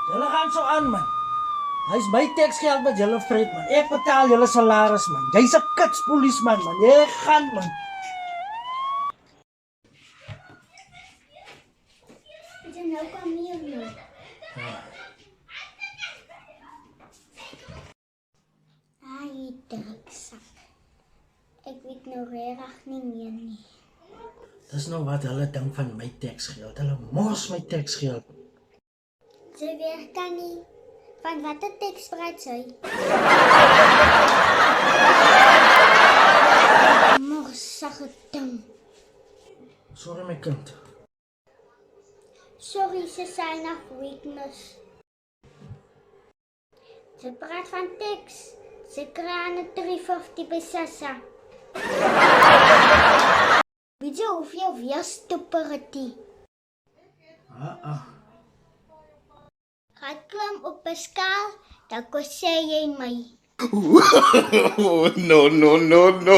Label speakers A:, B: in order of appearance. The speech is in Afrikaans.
A: Julle gaan so aan man. Hy's my teksgeld wat julle vreet man. Ek betaal julle salaris man. Jy's 'n kitspolisman man. Jy gaan man.
B: Jy nou kom hier nou. Ai, druksak. Ek weet nou regtig nie meer nie.
A: Dis nou wat hulle dink van my teksgeld. Hulle mors my teksgeld.
B: Sy werk kan nie. Van watter teks praat sy? Morsige ding.
A: Sorry my kind.
B: Sorry, sy sign of weakness. Sy praat van teks. Sy kry aan 'n 350 by Sassa. Weet jy hoeveel weer stupper het die? Gaat klim op 'n skaal, dan kos jy my.
C: No, no, no, no.